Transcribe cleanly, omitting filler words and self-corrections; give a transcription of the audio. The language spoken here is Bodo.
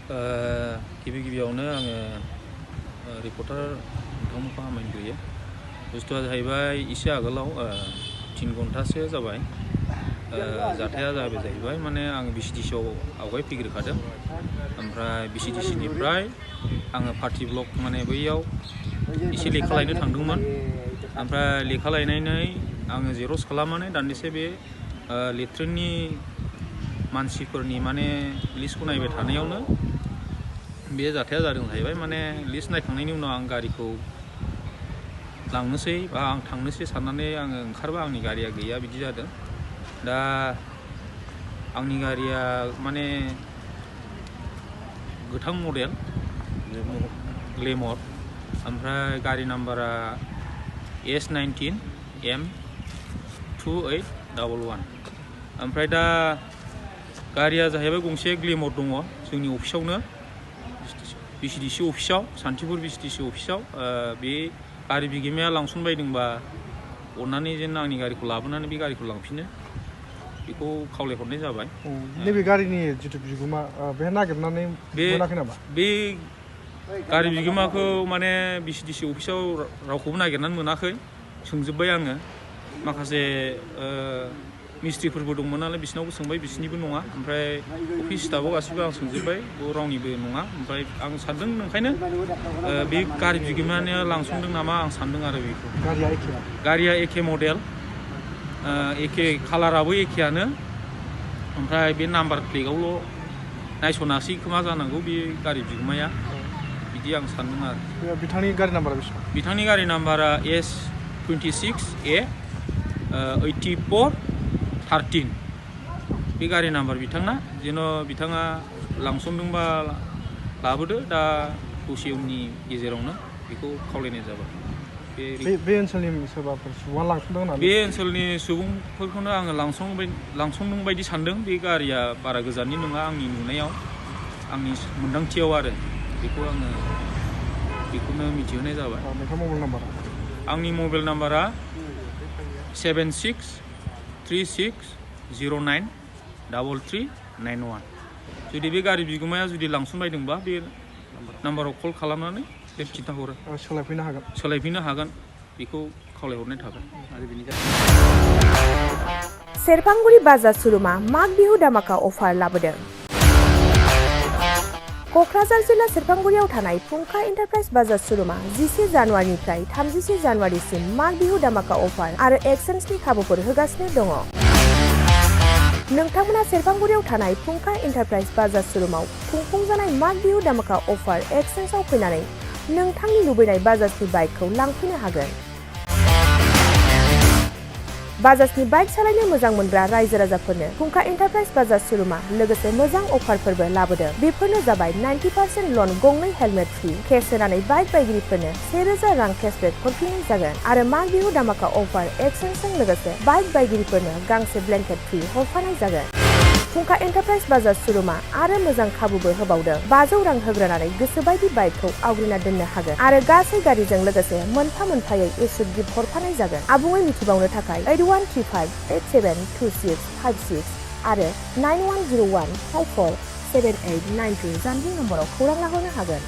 गिबियावनो आङो रिपर्टार नोंथांमोनखौ हामलायग्रोयो। बुस्थुआ जाहैबाय एसे आगोलाव 3 घन्टासो जाबाय जाथाया जाहैबाय माने आं BCDCआव आवगाय फैग्रोखादों। ओमफ्राय BCDCनिफ्राय आङो पार्टि ब्लक माने बैयाव एसे लेखा लायनो थांदोंमोन। ओमफ्राय लेखा लायनानै आङो जेरक्स खालामनानै दान्दिसे बे लेट्रिननि मानसिफोरनि माने लिस्टखौ नायबाय थानायावनो बे जाथाया जादों जाहैबाय। माने लिस्ट नायखांनायनि उनाव आं गारिखौ लांनोसै बा आं थांनोसै साननानै आङो ओंखारबा आंनि गारिया गैया, बिदि जादों। दा आंनि गारिया माने गोथां मडेल ग्लेमर, ओमफ्राय गारि नाम्बारा AS-19 M2811। ओमफ्राय दा गारिया जाहैबाय गंसे ग्लेमर दङ जोंनि अफिसावनो, BCDC अफिसाव, सान्तिपुर BCDC अफिसाव। बे गारि बिगोमाया लांसनबायदोंबा अननानै जेन आंनि गारिखौ लाबोनानै बे गारिखौ लांफिनो, बेखौ खावलायहरनाय जाबाय। नैबे गारिनि जिथु बिगोमा बेहा नागिरनानै मोनाखै नामा? बे गारि बिगोमाखौ माने BCDC अफिसाव रावखौबो नागिरनानै मोनाखै। सोंजोब्बाय आङो, माखासे मिस्ट्रिफोरबो दंमोन नालाय बिसिनावबो सोंबाय, बिसिनिबो नङा। ओमफ्राय अफिस स्टाफआव गासिबो आं सोंजोब्बाय, रावनिबो नङा। ओमफ्राय आं सानदों ओंखायनो बे गारि बिगोमाया लांसनदों नामा आं सानदों आरो बेखौ। गारिया एखे मडेल, एखे कालाराबो एखेयानो। ओमफ्राय बे नाम्बार प्लेटआवल' नायसनासै खोमा जानांगौ बे गारि बिगोमाया, बिदि आं सानदों आरो। बिथांनि गारि नाम्बारा बेसेबां? बिथांनि गारि नाम्बारा S26A 8413 बे गारि नाम्बार बिथांना। जेन' बिथाङा लांसनदोंबा लाबोदो, दा दसे उननि गेजेरावनो बेखौ खावलायनाय जाबाय। बे ओनसोलनि सोरबाफोर सुबुङा लांसनदों होननानै? बे ओनसोलनि सुबुंफोरखौनो आङो लांसनदों बायदि सानदों। बे गारिया बारा गोजाननि नङा आंनि नुनायाव, आंनि मोन्दांथियाव आरो। बेखौनो मिथिहोनाय जाबाय। नोंथां मबाइल नाम्बारा? आंनि मबाइल नाम्बारा 7636093391। जुदि बे गारि बिगोमाया जुदि लांसनबायदोंबा बे नाम्बाराव कल खालामनानै खिन्थाहरो। सोलायफैनो हागोन बेखौ खावलायहरनाय थाबाय। सेरफांगुरि बाजार शोरूमआ माग बिहु दामाका अफार लाबोदों। क'क्राझार जिल्ला सेरफांगुरियाव थानाय फुंखा एन्टारप्राइज बाजार शोरूमआ 11 जानुवारिनिफ्राय 31 जानुवारिसिम माग बिहु दामाका अफार आरो एक्सचेन्जनि खाबुफोर होगासिनो दङ। नोंथांमोना सेरफांगुरियाव थानाय फुंखा एन्टारप्राइज बाजार शोरूमआव खुंफुंजानाय माग बिहु दामाका अफार एक्सचेन्जआव फैनानै नोंथांनि लुबैनाय बाजाजनि बाइकखौ लांफैनो हागोन। बाजाजनि बाइक सालायनो मोजां मोनग्रा रायजो राजाफोरनो फुंखा एन्टारप्राइज बाजार शोरूमआ लोगोसे मोजां अफारफोरबो लाबोदों। बेफोरनो जाबाय 90% लन, गंनै हेलमेट फ्रि, केस होनानै बाइक बायगिरिफोरनो 1000 रां केसबेक हरफिननाय जागोन आरो माग बिहु दामाका अफार एक्सचेन्जजों लोगोसे बाइक बायगिरिफोरनो गांसे ब्लेंकेट फ्रि हरफानाय जागोन। फुंखा एन्टारप्राइज बाजार शोरूमआ आरो मोजां खाबुबो होबावदों। 500 रां होग्रोनानै गोसोबायदि बाइकखौ आवग्रिना दोननो हागोन आरो गासै गारिजों लोगोसे मोनफा-मोनफायै इस्युट गिफ्ट हरफानाय जागोन। आबुङै मिथिबावनो थाखाय 8135872656 आरो 9101547892 जानबुं नम्बराव खौरां लाहरनो हागोन।